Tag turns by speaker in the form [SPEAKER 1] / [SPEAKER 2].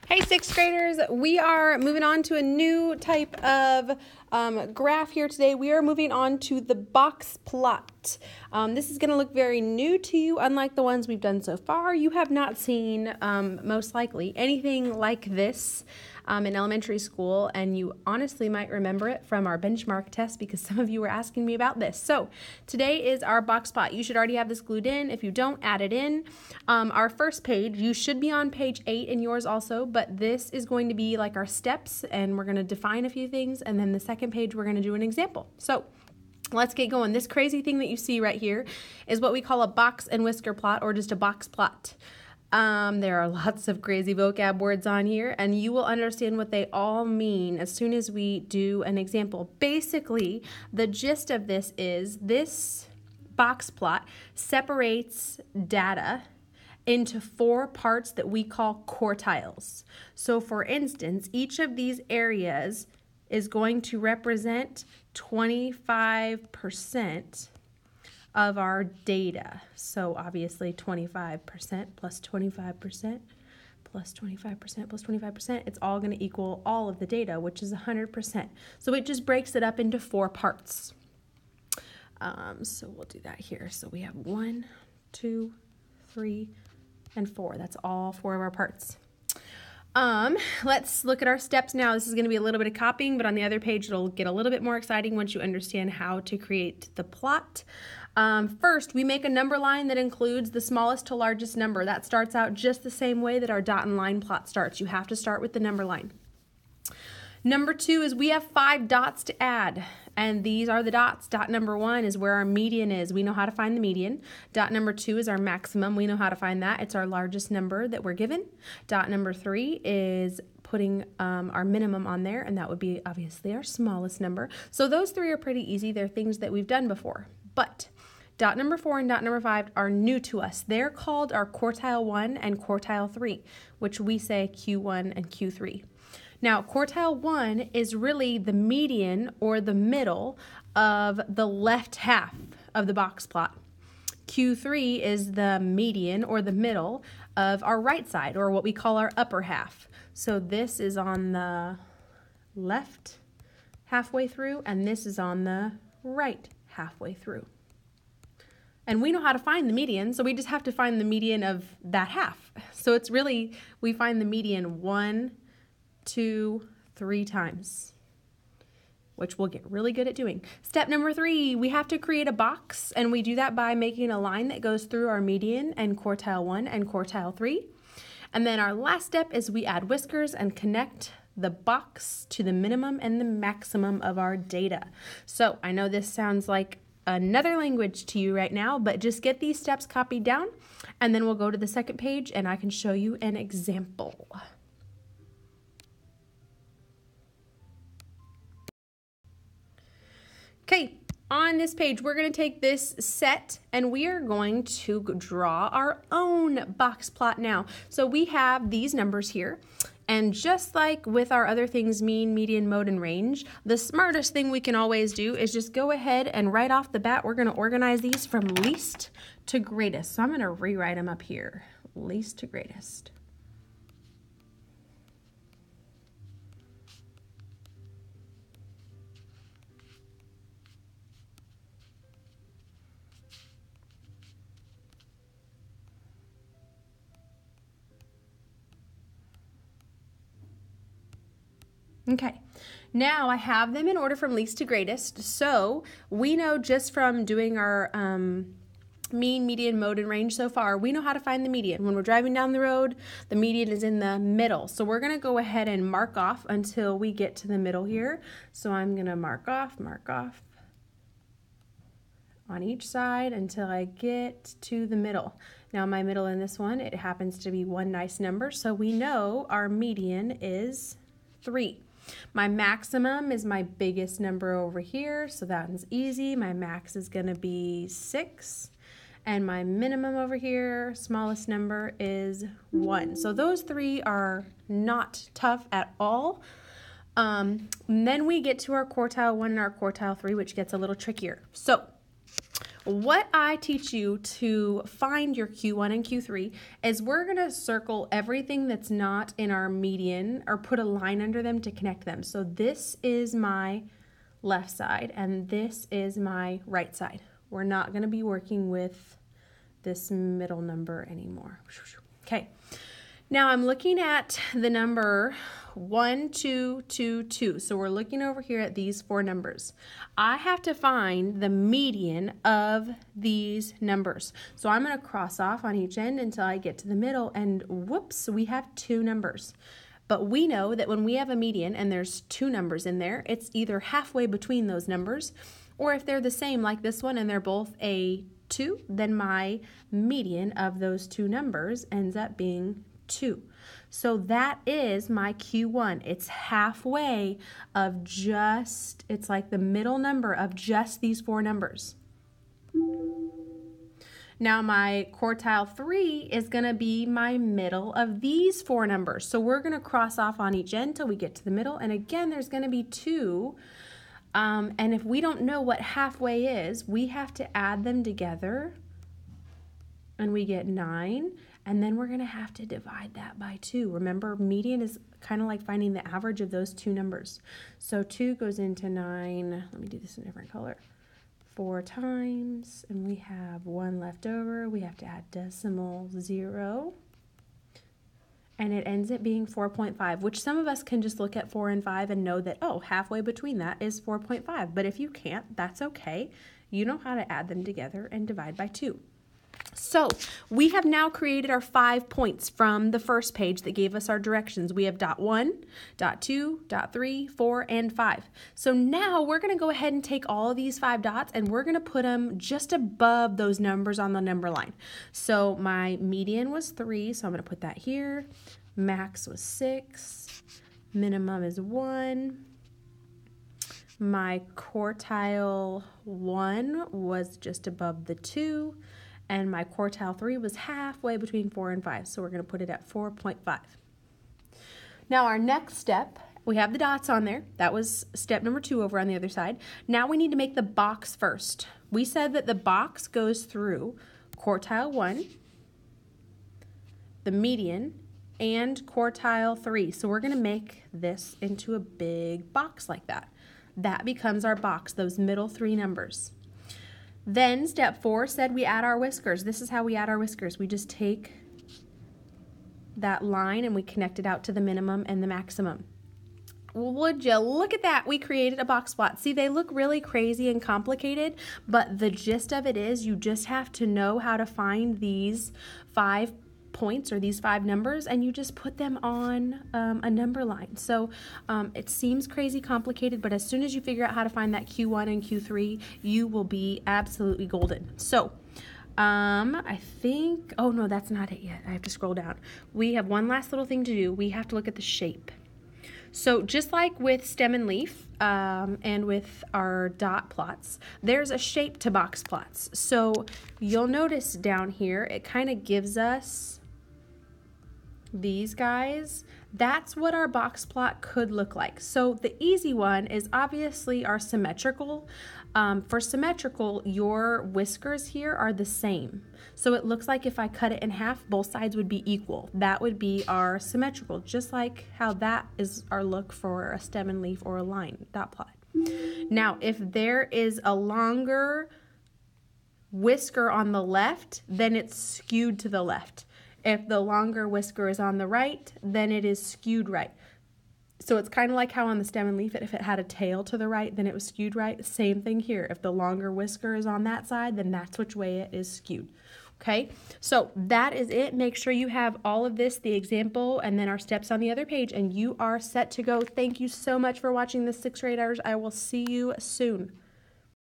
[SPEAKER 1] Hey, sixth graders, we are moving on to a new type of graph here today. We are moving on to the box plot. This is going to look very new to you, unlike the ones we've done so far. You have not seen, most likely, anything like this in elementary school, and you honestly might remember it from our benchmark test because some of you were asking me about this. So today is our box plot. You should already have this glued in. If you don't, add it in. Our first page, you should be on page 8 in yours also, but this is going to be like our steps, and we're going to define a few things, and then the second page we're going to do an example. So let's get going. This crazy thing that you see right here is what we call a box and whisker plot, or just a box plot. There are lots of crazy vocab words on here, and you will understand what they all mean as soon as we do an example. Basically, the gist of this is this box plot separates data into 4 parts that we call quartiles. So for instance, each of these areas is going to represent 25% of our data. So obviously 25% plus 25% plus 25% plus 25%, it's all going to equal all of the data, which is 100%. So it just breaks it up into 4 parts. So we'll do that here. So we have 1, 2, 3, and 4. That's all 4 of our parts. Let's look at our steps now. This is going to be a little bit of copying, but on the other page, it'll get a little bit more exciting once you understand how to create the plot. First, we make a number line that includes the smallest to largest number. That starts out just the same way that our dot and line plot starts. You have to start with the number line. Number 2 is we have 5 dots to add, and these are the dots. Dot number 1 is where our median is. We know how to find the median. Dot number 2 is our maximum. We know how to find that. It's our largest number that we're given. Dot number 3 is putting our minimum on there, and that would be obviously our smallest number. So those 3 are pretty easy. They're things that we've done before. But dot number 4 and dot number 5 are new to us. They're called our quartile 1 and quartile 3, which we say Q1 and Q3. Now, quartile 1 is really the median or the middle of the left half of the box plot. Q3 is the median or the middle of our right side, or what we call our upper half. So this is on the left halfway through, and this is on the right halfway through. And we know how to find the median, so we just have to find the median of that half. So it's really, we find the median 1, 2, 3 times, which we'll get really good at doing. Step number 3, we have to create a box, and we do that by making a line that goes through our median and quartile 1 and quartile 3. And then our last step is we add whiskers and connect the box to the minimum and the maximum of our data. So I know this sounds like another language to you right now, but just get these steps copied down, and then we'll go to the second page and I can show you an example. Okay, on this page, we're going to take this set and we are going to draw our own box plot now. So we have these numbers here, and just like with our other things, mean, median, mode, and range, the smartest thing we can always do is just go ahead and right off the bat, we're going to organize these from least to greatest. So I'm going to rewrite them up here, least to greatest. Okay, now I have them in order from least to greatest, so we know just from doing our mean, median, mode, and range so far, we know how to find the median. When we're driving down the road, the median is in the middle, so we're going to go ahead and mark off until we get to the middle here. So I'm going to mark off on each side until I get to the middle. Now my middle in this one, it happens to be one nice number, so we know our median is 3. My maximum is my biggest number over here, so that one's easy. My max is going to be 6. And my minimum over here, smallest number, is 1. So those 3 are not tough at all. Then we get to our quartile 1 and our quartile 3, which gets a little trickier. So what I teach you to find your Q1 and Q3 is we're going to circle everything that's not in our median or put a line under them to connect them. So this is my left side and this is my right side. We're not going to be working with this middle number anymore. Okay. Now I'm looking at the number 1, 2, 2, 2. So we're looking over here at these 4 numbers. I have to find the median of these numbers. So I'm going to cross off on each end until I get to the middle, and whoops, we have 2 numbers. But we know that when we have a median and there's 2 numbers in there, it's either halfway between those numbers, or if they're the same like this one and they're both a 2, then my median of those 2 numbers ends up being 2. So that is my Q1. It's halfway of just, it's like the middle number of just these 4 numbers. Now my quartile 3 is going to be my middle of these 4 numbers. So we're going to cross off on each end till we get to the middle. And again, there's going to be 2. And if we don't know what halfway is, we have to add them together. And we get 9. And then we're going to have to divide that by 2. Remember, median is kind of like finding the average of those 2 numbers. So 2 goes into 9. Let me do this in a different color. 4 times, and we have 1 left over. We have to add decimal 0. And it ends up being 4.5, which some of us can just look at 4 and 5 and know that, oh, halfway between that is 4.5. But if you can't, that's okay. You know how to add them together and divide by 2. So we have now created our 5 points from the first page that gave us our directions. We have dot 1, dot 2, dot 3, 4, and 5. So now we're going to go ahead and take all of these 5 dots and we're going to put them just above those numbers on the number line. So my median was 3, so I'm going to put that here. Max was 6. Minimum is 1. My quartile 1 was just above the 2. And my quartile 3 was halfway between 4 and 5, so we're going to put it at 4.5. Now our next step, we have the dots on there. That was step number 2 over on the other side. Now we need to make the box first. We said that the box goes through quartile 1, the median, and quartile 3. So we're going to make this into a big box like that. That becomes our box, those middle 3 numbers. Then step 4 said we add our whiskers. This is how we add our whiskers. We just take that line and we connect it out to the minimum and the maximum. Would you look at that? We created a box plot. See, they look really crazy and complicated, but the gist of it is you just have to know how to find these 5 points or these 5 numbers, and you just put them on a number line. So it seems crazy complicated, but as soon as you figure out how to find that Q1 and Q3, you will be absolutely golden. So I think, oh no, that's not it yet. I have to scroll down. We have one last little thing to do. We have to look at the shape. So just like with stem and leaf and with our dot plots, there's a shape to box plots. So you'll notice down here, it kind of gives us these guys. That's what our box plot could look like. So the easy one is obviously our symmetrical. For symmetrical, your whiskers here are the same. So it looks like if I cut it in half, both sides would be equal. That would be our symmetrical, just like how that is our look for a stem and leaf or a line dot plot. Now, if there is a longer whisker on the left, then it's skewed to the left. If the longer whisker is on the right, then it is skewed right. So it's kind of like how on the stem and leaf, if it had a tail to the right, then it was skewed right. Same thing here. If the longer whisker is on that side, then that's which way it is skewed. Okay, so that is it. Make sure you have all of this, the example, and then our steps on the other page, and you are set to go. Thank you so much for watching this, 6th graders. I will see you soon.